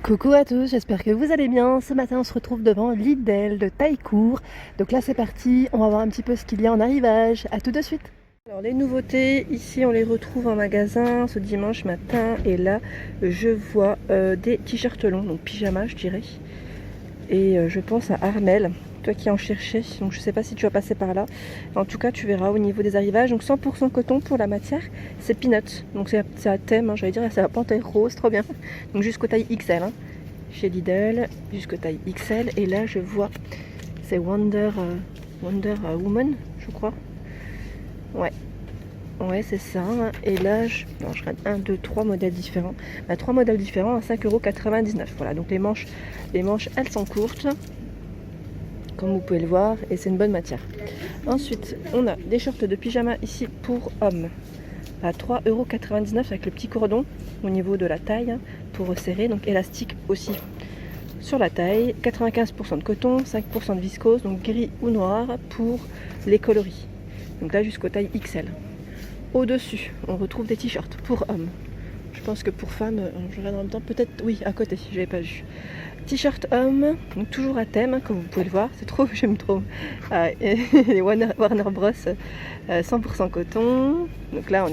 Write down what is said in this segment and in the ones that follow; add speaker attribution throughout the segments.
Speaker 1: Coucou à tous, j'espère que vous allez bien. Ce matin on se retrouve devant Lidl de Taillecourt. Donc là c'est parti, on va voir un petit peu ce qu'il y a en arrivage. A tout de suite. Alors les nouveautés, ici on les retrouve en magasin ce dimanche matin. Et là je vois des t-shirts longs, donc pyjama je dirais. Et je pense à Armel, toi qui en cherchais, donc je sais pas si tu vas passer par là. En tout cas tu verras au niveau des arrivages, donc 100% coton pour la matière, c'est peanuts. Donc c'est à thème, j'allais dire, c'est la panthère rose, trop bien. Donc jusqu'au taille XL, chez Lidl, jusqu'au taille XL. Et là je vois, c'est Wonder Woman, je crois. Ouais c'est ça. Et là je regarde 1, 2, 3 modèles différents. 3 modèles différents à 5,99 €. Voilà, donc les manches elles sont courtes, comme vous pouvez le voir, et c'est une bonne matière. Ensuite on a des shorts de pyjama ici pour hommes à 3,99 € avec le petit cordon au niveau de la taille pour resserrer, donc élastique aussi sur la taille. 95% de coton, 5% de viscose, donc gris ou noir pour les coloris. Donc là jusqu'au taille XL. Au-dessus, on retrouve des t-shirts pour hommes. Je pense que pour femmes, je regarde en même temps, peut-être, oui, à côté, je n'avais pas vu. T-shirt homme, donc toujours à thème, comme vous pouvez le voir, c'est trop, j'aime trop. Les Warner Bros, 100% coton. Donc là,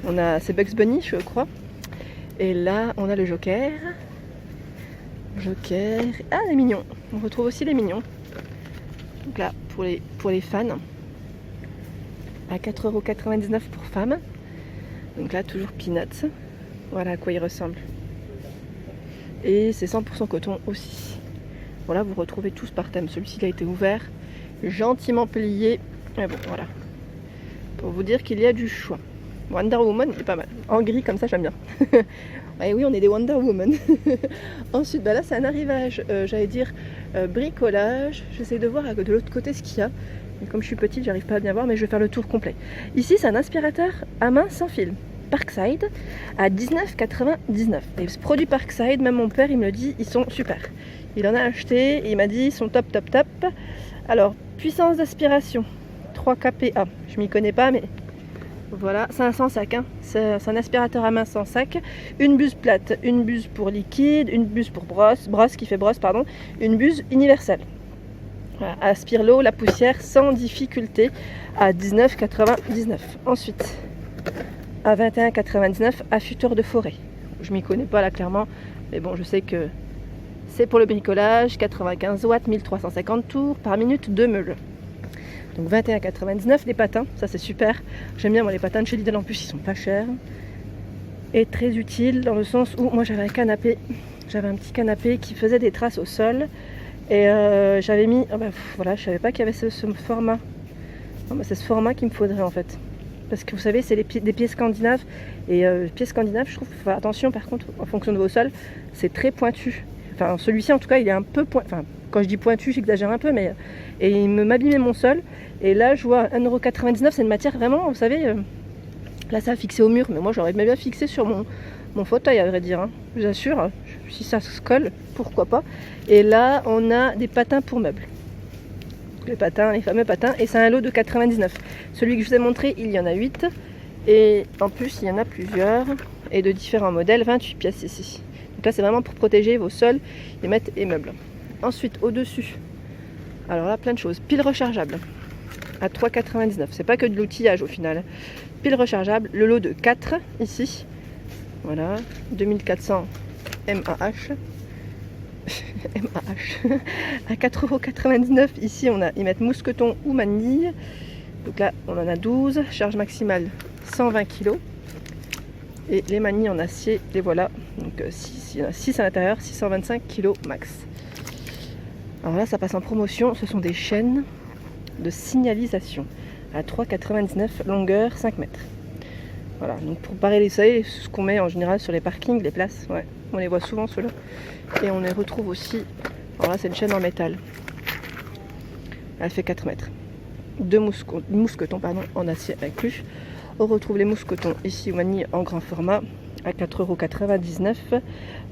Speaker 1: on a c'est Bugs Bunny, je crois. Et là, on a le Joker. Ah, les mignons. On retrouve aussi les mignons. Donc là, pour les fans. À 4,99 € pour femmes. Donc là toujours peanuts. Voilà à quoi il ressemble. Et c'est 100% coton aussi. Voilà, vous retrouvez tous par thème. Celui-ci a été ouvert, gentiment plié. Mais bon, voilà. Pour vous dire qu'il y a du choix. Wonder Woman est pas mal. En gris comme ça, j'aime bien. Et oui, on est des Wonder Woman. Ensuite, là c'est un arrivage, j'allais dire bricolage. J'essaie de voir de l'autre côté ce qu'il y a. Et comme je suis petite, j'arrive pas à bien voir, mais je vais faire le tour complet. Ici, c'est un aspirateur à main sans fil, Parkside, à 19,99 €. Les produits Parkside, même mon père, il me le dit, ils sont super. Il en a acheté, et il m'a dit, ils sont top. Alors, puissance d'aspiration, 3 kPa. Je m'y connais pas, mais voilà, c'est un sans sac. C'est un aspirateur à main sans sac. Une buse plate, une buse pour liquide, une buse pour brosse qui fait brosse, pardon, une buse universelle. Voilà, aspire l'eau, la poussière sans difficulté à 19,99 €. Ensuite, à 21,99 €, affûteur de forêt. Je m'y connais pas là clairement, mais bon, je sais que c'est pour le bricolage. 95 watts, 1350 tours par minute de meule. Donc 21,99 €. Les patins, ça c'est super. J'aime bien moi les patins de chez Lidl, en plus ils sont pas chers. Et très utile dans le sens où moi j'avais un petit canapé qui faisait des traces au sol. Et j'avais mis, voilà, je savais pas qu'il y avait ce format. C'est ce format qu'il me faudrait en fait. Parce que vous savez, c'est des pieds scandinaves. Et les pieds scandinaves, je trouve, attention par contre, en fonction de vos sols, c'est très pointu. Enfin, celui-ci en tout cas, il est un peu pointu. Enfin, quand je dis pointu, j'exagère un peu, mais. Et il m'abîmait mon sol. Et là, je vois 1,99 €, c'est une matière vraiment, vous savez, là ça a fixé au mur, mais moi j'aurais bien fixé sur mon fauteuil, à vrai dire. Je vous assure, si ça se colle, pourquoi pas. Et là, on a des patins pour meubles. Les fameux patins, et c'est un lot de 99. Celui que je vous ai montré, il y en a 8. Et en plus, il y en a plusieurs, et de différents modèles, 28 pièces ici. Donc là, c'est vraiment pour protéger vos sols, les mètres et meubles. Ensuite, au-dessus, alors là, plein de choses. Pile rechargeable, à 3,99 €. C'est pas que de l'outillage au final. Pile rechargeable, le lot de 4 ici. Voilà, 2400 mAh. À 4,99 € ici, ils mettent mousqueton ou manille. Donc là, on en a 12. Charge maximale 120 kg. Et les manilles en acier, les voilà. Donc il y en a 6 à l'intérieur, 625 kg max. Alors là, ça passe en promotion. Ce sont des chaînes de signalisation à 3,99 €, longueur 5 mètres. Voilà, donc pour parer les seuils, ce qu'on met en général sur les parkings, les places, ouais, on les voit souvent ceux-là. Et on les retrouve aussi, alors là c'est une chaîne en métal, elle fait 4 mètres. 2 mousquetons en acier inclus. On retrouve les mousquetons ici au manille en grand format à 4,99 €,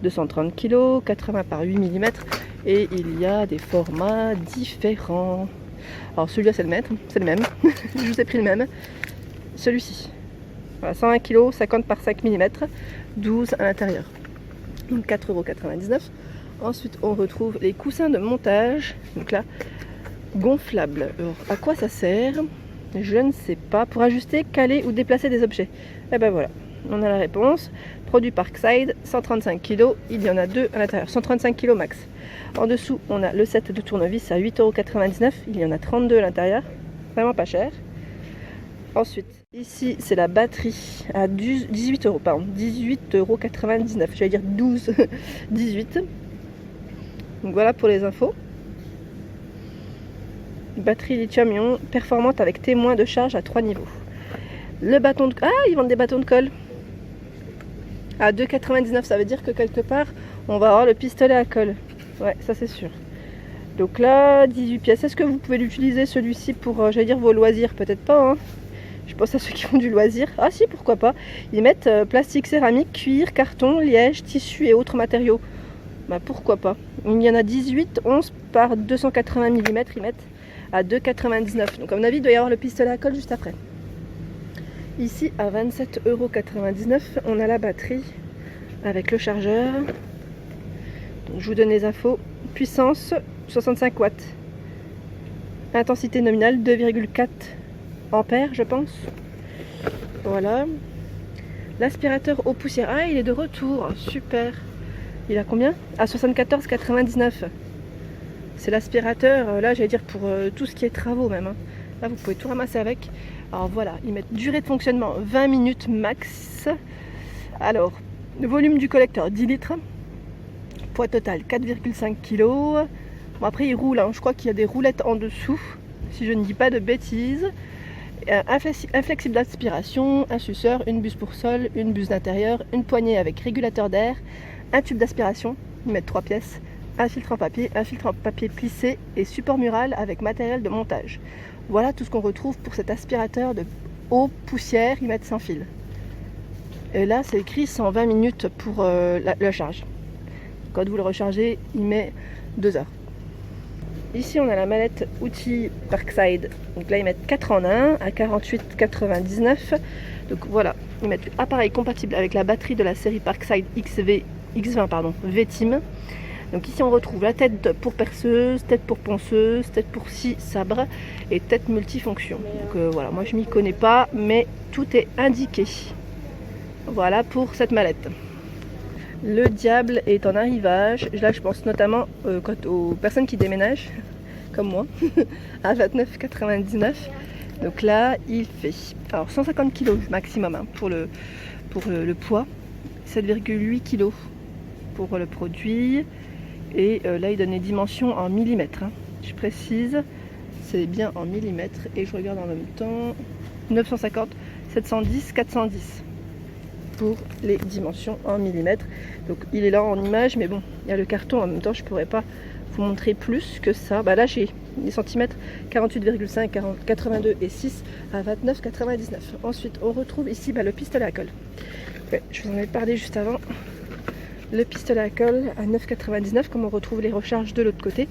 Speaker 1: 230 kg, 80 par 8 mm. Et il y a des formats différents. Alors celui-là c'est le même, je vous ai pris le même. Celui-ci. Voilà, 101 kg, 50 par 5 mm, 12 à l'intérieur. donc 4,99 €. Ensuite on retrouve les coussins de montage, donc là gonflables. Alors à quoi ça sert? Je ne sais pas. Pour ajuster, caler ou déplacer des objets. Et ben voilà, on a la réponse. Produit Parkside, 135 kg, il y en a 2 à l'intérieur, 135 kg max. En dessous on a le set de tournevis à 8,99 €, il y en a 32 à l'intérieur, vraiment pas cher. Ensuite, ici c'est la batterie à 18 €, pardon, 18,99 €, j'allais dire 12, 18. Donc voilà pour les infos. Batterie lithium-ion performante avec témoin de charge à 3 niveaux. Le bâton de... Ah, ils vendent des bâtons de colle à 2,99 €, ça veut dire que quelque part on va avoir le pistolet à colle. Ouais, ça c'est sûr. Donc là, 18 pièces. Est-ce que vous pouvez l'utiliser celui-ci pour, j'allais dire, vos loisirs? Peut-être pas, hein. Je pense à ceux qui font du loisir. Ah si, pourquoi pas. Ils mettent plastique, céramique, cuir, carton, liège, tissu et autres matériaux. Bah pourquoi pas. Il y en a 18, 11 par 280 mm, ils mettent à 2,99 €. Donc à mon avis, il doit y avoir le pistolet à colle juste après. Ici, à 27,99 €, on a la batterie avec le chargeur. Donc, je vous donne les infos. Puissance 65 watts. Intensité nominale 2,4 ampères, je pense. Voilà. L'aspirateur aux poussières. Ah, il est de retour. Super. Il a combien? À 74,99 €. C'est l'aspirateur, là, j'allais dire pour tout ce qui est travaux même. Hein. Là, vous pouvez tout ramasser avec. Alors voilà, ils mettent durée de fonctionnement 20 minutes max. Alors, le volume du collecteur 10 litres. Poids total 4,5 kg. Bon, après, il roule. Hein. Je crois qu'il y a des roulettes en dessous, si je ne dis pas de bêtises. Un flexible d'aspiration, un suceur, une buse pour sol, une buse d'intérieur, une poignée avec régulateur d'air, un tube d'aspiration. Ils mettent 3 pièces. Un filtre en papier plissé et support mural avec matériel de montage. Voilà tout ce qu'on retrouve pour cet aspirateur de eau poussière, ils mettent sans fil. Et là c'est écrit 120 minutes pour la charge. Quand vous le rechargez, il met 2 heures. Ici on a la mallette outils Parkside. Donc là ils mettent 4 en 1 à 48,99 €. Donc voilà, ils mettent appareil compatible avec la batterie de la série Parkside X20 V-Team. Donc ici on retrouve la tête pour perceuse, tête pour ponceuse, tête pour scie sabre et tête multifonction. Donc voilà, moi je m'y connais pas, mais tout est indiqué. Voilà pour cette mallette. Le diable est en arrivage. Là je pense notamment aux personnes qui déménagent, comme moi, à 29,99 €. Donc là il fait alors 150 kg maximum hein, pour le poids, 7,8 kg pour le produit. Et là, il donne les dimensions en millimètres. Hein. Je précise, c'est bien en millimètres. Et je regarde en même temps. 950, 710, 410 pour les dimensions en millimètres. Donc il est là en image, mais bon, il y a le carton en même temps. Je pourrais pas vous montrer plus que ça. Bah là, j'ai les centimètres 48,5, 82 et 6 à 29,99. Ensuite, on retrouve ici le pistolet à colle. Ouais, je vous en ai parlé juste avant. Le pistolet à colle à 9,99 € comme on retrouve les recharges de l'autre côté.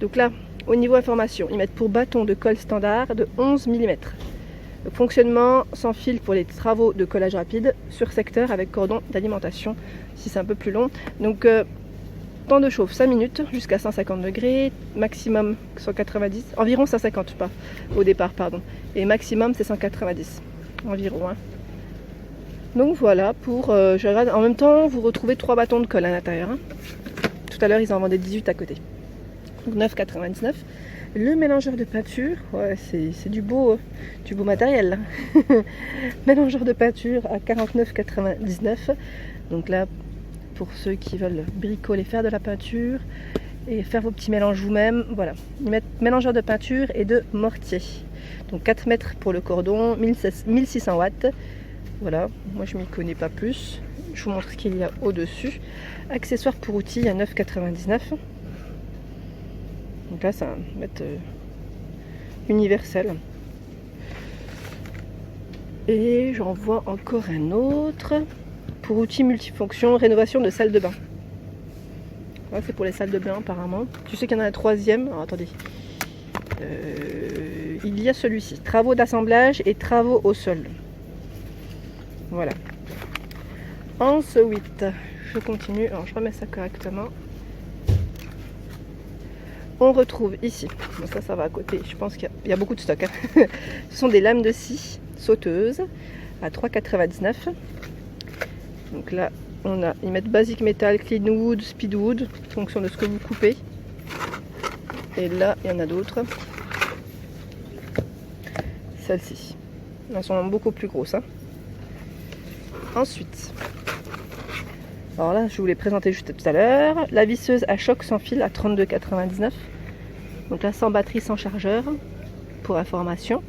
Speaker 1: Donc là, au niveau information, ils mettent pour bâton de colle standard de 11 mm. Le fonctionnement sans fil pour les travaux de collage rapide sur secteur avec cordon d'alimentation si c'est un peu plus long. Donc temps de chauffe 5 minutes jusqu'à 150 degrés, maximum 190, environ 150 pas au départ pardon, et maximum c'est 190 environ. Hein. Donc voilà pour, je regarde, en même temps vous retrouvez 3 bâtons de colle à l'intérieur. Hein. Tout à l'heure ils en vendaient 18 à côté. Donc 9,99 €. Le mélangeur de peinture, ouais, c'est du beau matériel. Mélangeur de peinture à 49,99 €. Donc là, pour ceux qui veulent bricoler, faire de la peinture et faire vos petits mélanges vous-même, voilà. Ils mettent mélangeur de peinture et de mortier. Donc 4 mètres pour le cordon, 1600 watts. Voilà, moi je m'y connais pas plus. Je vous montre ce qu'il y a au-dessus. Accessoires pour outils à 9,99 €. Donc là, c'est un mètre universel. Et j'en vois encore un autre. Pour outils multifonction, rénovation de salle de bain. Ouais, c'est pour les salles de bain apparemment. Tu sais qu'il y en a un troisième. Alors, attendez. Il y a celui-ci. Travaux d'assemblage et travaux au sol. Voilà. Ensuite, je continue. Alors je remets ça correctement. On retrouve ici, bon, ça va à côté, je pense qu'il y a beaucoup de stock. Hein. Ce sont des lames de scie sauteuses à 3,99 €. Donc là, ils mettent Basic Metal, Clean Wood, Speed Wood, en fonction de ce que vous coupez. Et là, il y en a d'autres. Celles-ci, elles sont beaucoup plus grosses. Hein. Ensuite, alors là, je vous l'ai présenté juste tout à l'heure. La visseuse à choc sans fil à 32,99 €. Donc là, sans batterie, sans chargeur, pour information.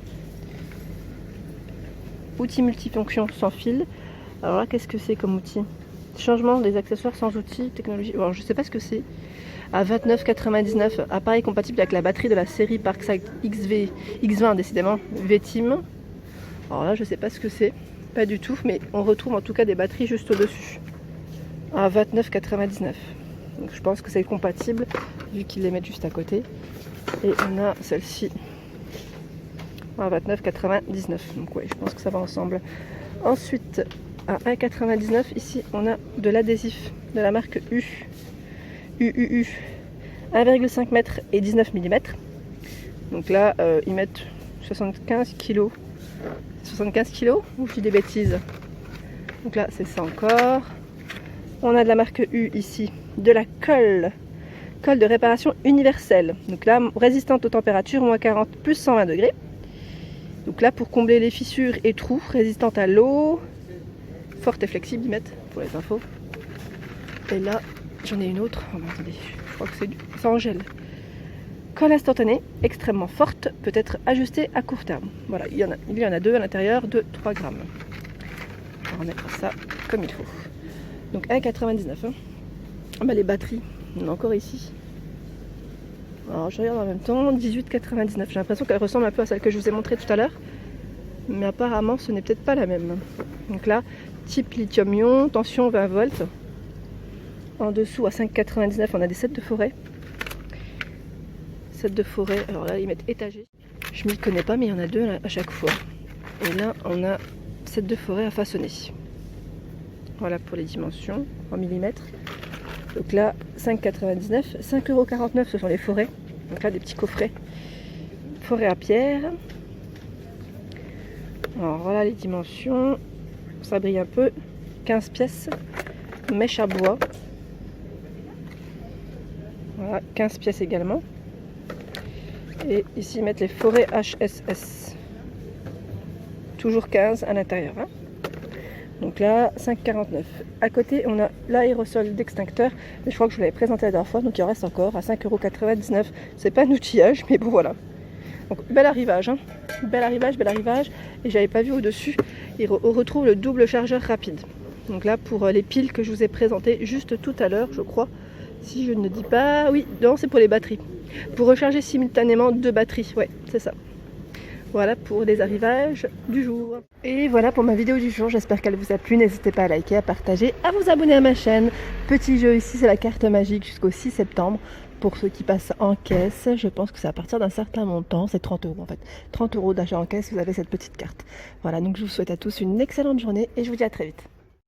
Speaker 1: Outil multifonction sans fil. Alors là, qu'est-ce que c'est comme outil? Changement des accessoires sans outils, technologie. Alors, je ne sais pas ce que c'est. À 29,99 €. Appareil compatible avec la batterie de la série Parkside X20, décidément, VTIM. Alors là, je ne sais pas ce que c'est. Pas du tout, mais on retrouve en tout cas des batteries juste au-dessus. À 29,99 €. Donc je pense que c'est compatible vu qu'ils les mettent juste à côté. Et on a celle-ci à 29,99 €. Donc oui, je pense que ça va ensemble. Ensuite, à 1,99 € ici on a de l'adhésif de la marque UUU 1,5 m et 19 mm. Donc là ils mettent 75 kg. 75 kg ou je dis des bêtises? Donc là c'est ça encore. On a de la marque U ici, de la colle de réparation universelle. Donc là, résistante aux températures, moins 40 plus 120 degrés. Donc là, pour combler les fissures et trous, résistante à l'eau, forte et flexible, ils mettent pour les infos. Et là, j'en ai une autre. Oh, attendez, je crois que c'est en gel. Colle instantanée, extrêmement forte, peut être ajustée à court terme. Voilà, il y en a deux à l'intérieur de 3 grammes. On va remettre ça comme il faut. Donc 1,99 €. Hein. Bah, les batteries, on a encore ici. Alors je regarde en même temps, 18,99 €. J'ai l'impression qu'elle ressemble un peu à celle que je vous ai montrée tout à l'heure. Mais apparemment ce n'est peut-être pas la même. Donc là, type lithium-ion, tension 20 volts. En dessous à 5,99 €, on a des sets de forêt. Sets de forêt, alors là ils mettent étagé. Je m'y connais pas mais il y en a deux à chaque fois. Et là on a set de forêt à façonner. Voilà pour les dimensions en millimètres. Donc là 5,99 €, 5,49 € ce sont les forêts. Donc là des petits coffrets. Forêt à pierre. Alors voilà les dimensions. Ça brille un peu. 15 pièces. Mèche à bois. Voilà, 15 pièces également. Et ici ils mettent les forêts HSS. Toujours 15 à l'intérieur. Hein. Donc là, 5,49 €. À côté, on a l'aérosol d'extincteur. Je crois que je vous l'avais présenté la dernière fois, donc il en reste encore à 5,99 €. C'est pas un outillage, mais bon voilà. Donc bel arrivage, hein. Bel arrivage. Et j'avais pas vu au-dessus, on retrouve le double chargeur rapide. Donc là, pour les piles que je vous ai présentées juste tout à l'heure, je crois. Si je ne dis pas... Oui, non, c'est pour les batteries. Pour recharger simultanément 2 batteries. Ouais, c'est ça. Voilà pour les arrivages du jour. Et voilà pour ma vidéo du jour, j'espère qu'elle vous a plu. N'hésitez pas à liker, à partager, à vous abonner à ma chaîne. Petit jeu ici, c'est la carte magique jusqu'au 6 septembre. Pour ceux qui passent en caisse, je pense que c'est à partir d'un certain montant, c'est 30 € en fait. 30 € d'achat en caisse, vous avez cette petite carte. Voilà, donc je vous souhaite à tous une excellente journée et je vous dis à très vite.